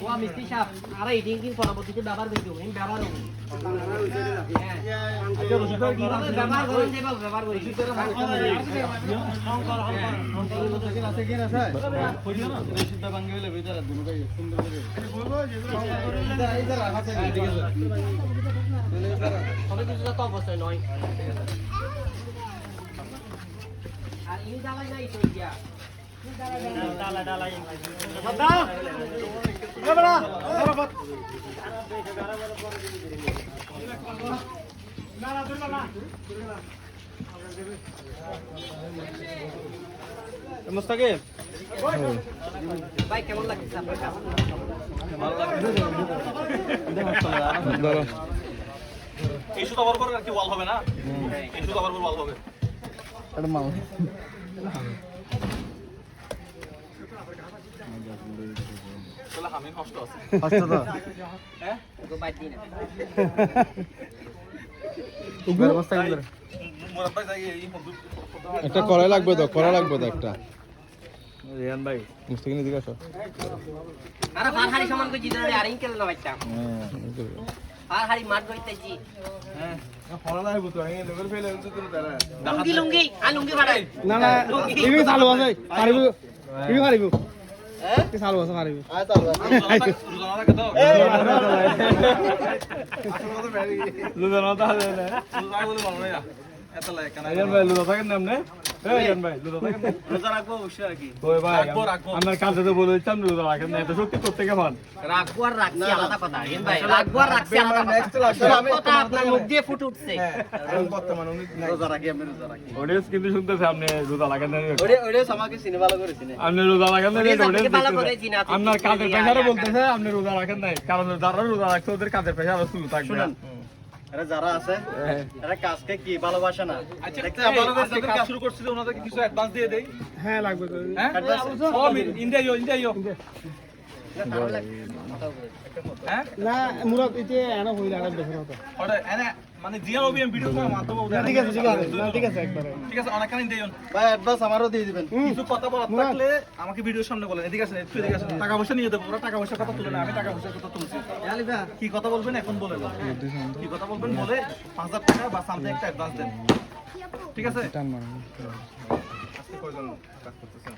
ও মিস্ত্রি সাহেব আর এই ডিঙ্কিং পরবর্তীতে ব্যবহার করে দেব আমি ব্যবহার করব আচ্ছা রসিদ কি ব্যবহার করেন যে ব্যবহার করি আছে কি না স্যার কইও না রসিদটা ভাঙে হলে বেচারা দুটোই সুন্দর করে বলবো যে ইধর আছে ঠিক আছে সবাই কিছু তো অবশ্যই নয় আর এই ডালাই নাই তো ইয়া ডালাই বাবা বড়া বড়া না না দূর না মুস্তাকিব ভাই কেমন লাগছে আপনার কাছে ভালো লাগছে দাঁড়া এই শুধু আবার করে কি ওয়াল হবে না এই শুধু আবার ওয়াল হবে এটা মাল চলো আমি কষ্ট আছে কষ্ট তো হ্যাঁ গো বাই দিন উগর অবস্থা কি করে মোরাব্বা যাই এই একটা করা লাগবে তো একটা রিয়ান ভাই মুস্তাকিন দিকে আসো আরে ফারহারি সমান কই জিদরে আর ইন কেন বাইটা ফারহারি মার কইতেছি হ্যাঁ ফলা লাগবে তো এই লগর ফেলে তো তুমি তারা লুঙ্গি লুঙ্গি বাড়াই না না ইবি চালু আছে পারিব ইবি পারিব হ্যাঁ কি চালু আছে পারিব আয় চালু আছে রোজানা রাখো তো রোজানা তো আছে না রোজা বলে ভালো না এত লাগে কেন আইয়ান ভাই রোজা থাকেন না আপনি আইয়ান ভাই রোজা থাকেন রোজা রাখবো অবশ্যই রাখি ওই ভাই রাখবো আমার কাছে তো বলে দিতাম রোজা রাখেন না এত শক্তি করতে কেমন রাখবো আর রাখছি আলাদা কথা আইয়ান ভাই রাখবো আর রাখছি আলাদা কথা আমি কথা আপনার মুখ দিয়ে ফুটে উঠছে বর্তমানে উনি রোজা রাখি আমি রোজা রাখি অডিয়েন্স কিন্তু শুনতেছে আপনি রোজা রাখেন না ওরে আমাকে সিনে ভালো করে সিনে আপনি রোজা রাখেন না অডিয়েন্স ভালো করে চিনা আপনার কাজের পেশারে বলতেছে আপনি রোজা রাখেন নাই কারণ যারা রোজা রাখছে ওদের কাজের পেশা আরো শুরু থাকবে শুনুন আরে যারা আছে এরা কাজকে কি ভালোবাসে না দেখতে আপনাদের যাদের কাজ শুরু করছিল ওনাদেরকে কিছু অ্যাডভান্স দিয়ে দেই হ্যাঁ লাগবে তো হ্যাঁ সব ইন্ডিয়া হ্যাঁ না মুরাদ ইতে এনা হইলা আর বেশি হতো ওটা এনা মানে জিয়া ওবিএম ভিডিও করার মাধ্যমে ঠিক আছে একবারে ঠিক আছে অনেক কানে দেইন ভাই অ্যাডভান্স আমারও দিয়ে দিবেন কিছু কথা বলার থাকলে আমাকে ভিডিওর সামনে বলেন এদিকে আসেন এদিকে আসেন টাকা পয়সা নিয়ে দেবো ওরা টাকা পয়সার কথা তুলে না আমি টাকা পয়সার কথা তুলছি আলিফা কি কথা বলবেন এখন বলে দাও কি কথা বলবেন বলে 5000 টাকা বা সামথিং একটা অ্যাডভান্স দেন ঠিক আছে আজকে কয়জন কাজ করতেছেন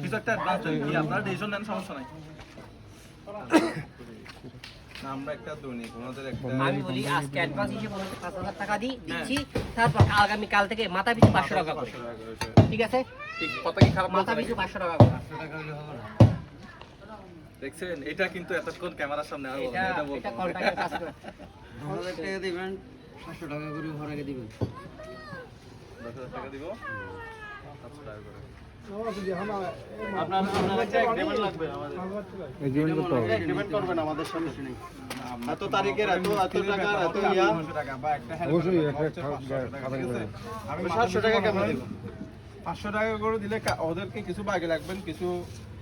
কিছু একটা অ্যাডভান্স দেন কি আপনারা ডিসিশন নেন সমস্যা নাই না আমরা একটা দৈনিক ওনাদের একটা আমি বলি আজকে অ্যাডভান্স হিসেবে 5000 টাকা দিচ্ছি তারপর আগামী কাল থেকে মাথা পিছু 500 টাকা করে ঠিক আছে ঠিক কথা কি খারাপ মাথা পিছু 500 টাকা করে দেখছেন এটা কিন্তু এতক্ষণ ক্যামেরার সামনে আর এটা কন্ট্রাক্টের কাজ করে 1000 টাকা দিবেন 500 টাকা করে ঘর আগে দিবেন 10000 টাকা দিব 500 টাকা করে আপনার একটা এগ্রিমেন্ট লাগবে আমাদের এগ্রিমেন্ট করবেন আমাদের সামনে শুনি এত তারিখের এত টাকা এত ইয়া অবশ্যই আমি 700 টাকা কেমন দেব 500 টাকা করে দিলে ওদেরকে কিছু বাকি লাগবেন কিছু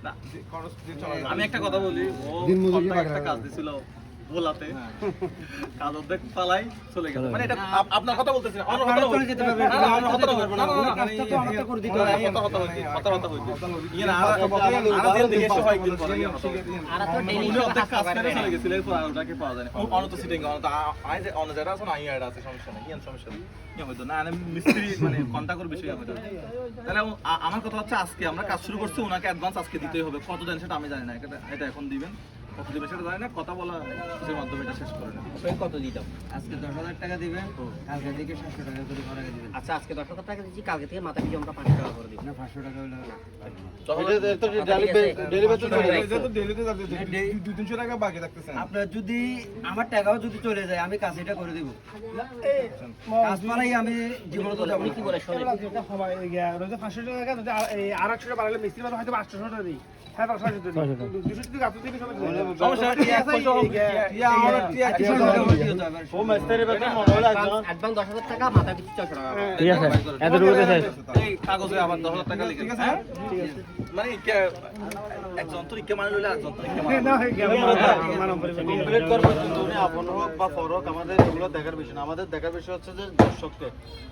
না খরচ দিয়ে চলা যাবে আমি একটা কথা বলি ও একটা কাজ দিছিল বলাতে কাজ অর্ধেক পালাই চলে গেল মানে এটা আপনার কথা বলতেছেন আমার কথা চলে যেতে পারবে না আমার কথা বলবো না কাজটা তো আমারটা করে দিতে হবে কথা হইছে ইয়া আর দিন দেখে এসে হয় একদিন পরে আর তো ডেইলি অর্ধেক কাজ করে চলে গেছিল এরপর আর ওটাকে পাওয়া যায় না অনত সিটিং অনত আই যে অন যারা আছে না আই আইডা আছে সমস্যা নাই ইয়ান সমস্যা নেই ইয়া হইতো না আমি মিস্ত্রি মানে কন্টাক্ট করে বিষয় হইতো তাহলে আমার কথা হচ্ছে আজকে আমরা কাজ শুরু করছি ওনাকে অ্যাডভান্স আজকে দিতেই হবে কত দেন সেটা আমি জানি না এটা এখন দিবেন কত দিবেন সেটা জানি না কথা বলা এর মাধ্যমে এটা শেষ করে নেব কত দিতাম আজকে 10,000 টাকা দিবেন কালকে থেকে 700 টাকা করে ঘর আগে দিবেন আচ্ছা আজকে 10,000 টাকা দিচ্ছি কালকে থেকে মাথা পিছু আমরা 500 টাকা করে দিব না 500 টাকা হলো না এটা তো ডেলি বেতন এটা তো ডেলিতে যাচ্ছে 200 টাকা বাকি থাকতেছে আপনার যদি আমার টাকাও যদি চলে যায় আমি কাজ এটা করে দেব কাজ পালাই আমি জীবনে তো যাব কি বলে শুনে এটা সবাই গিয়া রোজ 500 টাকা যদি আর 100 টাকা বাড়ালে মিস্ত্রি বাদ হয়তো 800 টাকা দিই হ্যাঁ 500 টাকা 200 টাকা আপনি দিবেন সবাই সমস্যা নাই, টিয়া 100 হবে। টিয়া আমরা টিয়া কিছু ও মেস্তারি বেতন মনে হলো একজন অ্যাডভান্স 10,000 টাকা, মাথা পিছু 600 টাকা। ঠিক আছে এতটুকু শেষ। এই কাগজে আবার 10,000 টাকা লিখে দিন, হ্যাঁ? মানে একজন তো রিক্কে মানে লইলে একজন তো রিক্কে মানে না হয়ে গেল কমপ্লিট করবো কিন্তু উনি আপন হোক বা পর হোক আমাদের এগুলো দেখার বিষয় না। আমাদের দেখার বিষয় হচ্ছে যে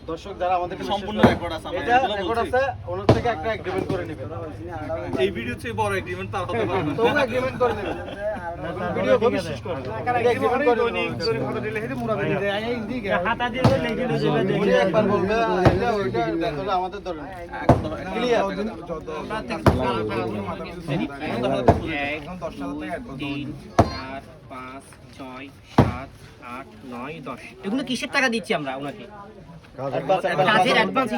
দর্শক যারা আমাদের সম্পূর্ণ রেকর্ড আছে, আমরা এটা এগুলো রেকর্ড বলছি। আছে, ওনার থেকে একটা এগ্রিমেন্ট করে নেবেন। এই ভিডিও চেয়ে বড় এগ্রিমেন্ট তার হতে পারে না। তো এগ্রিমেন্ট করে নেবেন, ভিডিও বিশ্বাস করে এগ্রিমেন্ট করে নেবেন। ফটো দিলে হেতে মুরা বেরিয়ে যায় এই দিকে হাতা দিয়ে লিখে দিলে উনি একবার বলবে এটা ওইটা দেখলে আমাদের ধরে নেবে। একদম ক্লিয়ার। এখন 10,000 টাকা অ্যাডভান্স 3 4 5 6 7 8 9 10 এগুলো কিসের টাকা দিচ্ছি আমরা ওনাকে? কাজের অ্যাডভান্স